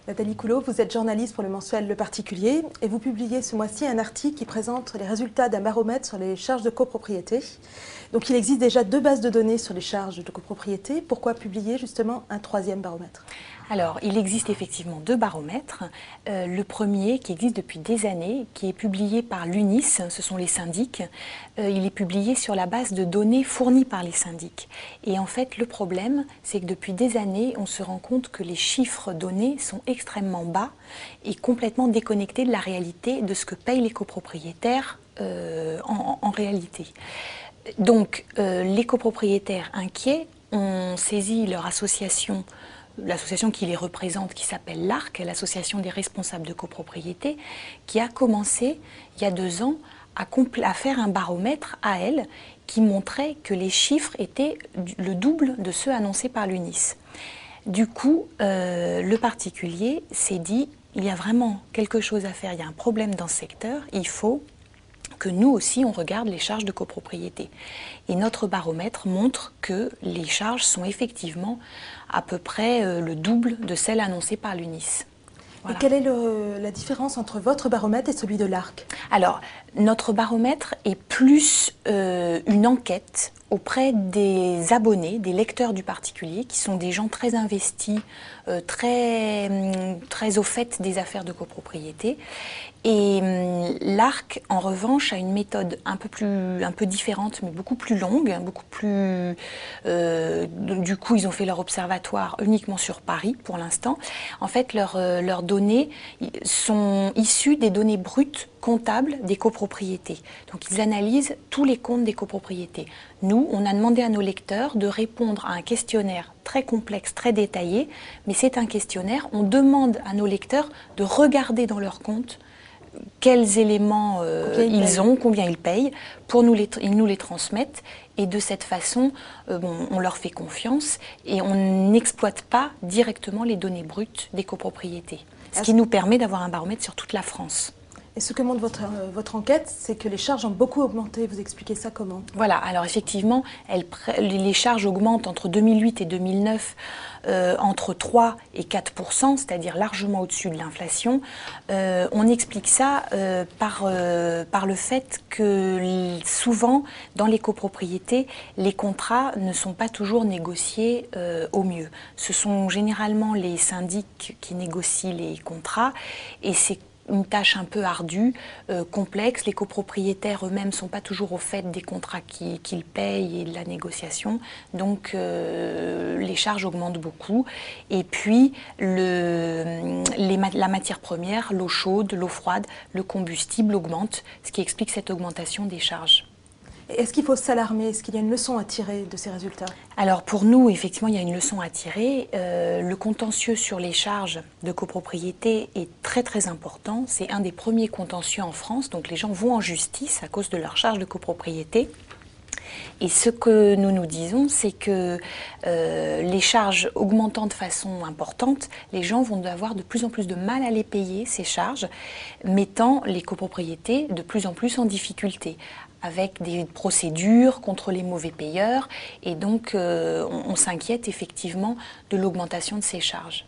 Nathalie Coulot, vous êtes journaliste pour le mensuel Le Particulier et vous publiez ce mois-ci un article qui présente les résultats d'un baromètre sur les charges de copropriété. Donc il existe déjà 2 bases de données sur les charges de copropriété. Pourquoi publier justement un 3e baromètre ? Alors, il existe effectivement 2 baromètres. Le premier, qui existe depuis des années, qui est publié par l'UNIS, ce sont les syndics. Il est publié sur la base de données fournies par les syndics. Et en fait, le problème, c'est que depuis des années, on se rend compte que les chiffres donnés sont extrêmement bas et complètement déconnectés de la réalité de ce que payent les copropriétaires en réalité. Donc, les copropriétaires inquiets ont saisi leur association, l'association qui les représente, qui s'appelle l'ARC, l'association des responsables de copropriété, qui a commencé, il y a 2 ans, à faire un baromètre à elle, qui montrait que les chiffres étaient le double de ceux annoncés par l'UNIS. Du coup, le particulier s'est dit, il y a vraiment quelque chose à faire, il y a un problème dans ce secteur, il faut que nous aussi on regarde les charges de copropriété. Et notre baromètre montre que les charges sont effectivement à peu près le double de celles annoncées par l'UNIS. Voilà. Et quelle est la différence entre votre baromètre et celui de l'ARC ? Alors, notre baromètre est plus une enquête auprès des abonnés, des lecteurs du particulier, qui sont des gens très investis, très au fait des affaires de copropriété. Et l'ARC, en revanche, a une méthode un peu différente, mais beaucoup plus longue, du coup, ils ont fait leur observatoire uniquement sur Paris pour l'instant. En fait, leurs données sont issues des données brutes comptables des copropriétés. Donc, ils analysent tous les comptes des copropriétés. Nous, on a demandé à nos lecteurs de répondre à un questionnaire très complexe, très détaillé, mais c'est un questionnaire. On demande à nos lecteurs de regarder dans leurs comptes quels éléments ils ont, combien ils payent, ils nous les transmettent, et de cette façon, on leur fait confiance et on n'exploite pas directement les données brutes des copropriétés, ce qui nous permet d'avoir un baromètre sur toute la France. Et ce que montre votre enquête, c'est que les charges ont beaucoup augmenté. Vous expliquez ça comment ? Voilà, alors effectivement, les charges augmentent entre 2008 et 2009 entre 3 et 4%, c'est-à-dire largement au-dessus de l'inflation. On explique ça par le fait que souvent, dans les copropriétés, les contrats ne sont pas toujours négociés au mieux. Ce sont généralement les syndics qui négocient les contrats et c'est une tâche un peu ardue, complexe. Les copropriétaires eux-mêmes ne sont pas toujours au fait des contrats qu'ils payent et de la négociation. Donc les charges augmentent beaucoup. Et puis la matière première, l'eau chaude, l'eau froide, le combustible augmente, ce qui explique cette augmentation des charges. Est-ce qu'il faut s'alarmer ? Est-ce qu'il y a une leçon à tirer de ces résultats ? Alors pour nous, effectivement, il y a une leçon à tirer. Le contentieux sur les charges de copropriété est très très important. C'est un des premiers contentieux en France. Donc les gens vont en justice à cause de leurs charges de copropriété. Et ce que nous nous disons, c'est que les charges augmentant de façon importante, les gens vont avoir de plus en plus de mal à les payer, ces charges, mettant les copropriétés de plus en plus en difficulté, avec des procédures contre les mauvais payeurs. Et donc, on s'inquiète effectivement de l'augmentation de ces charges.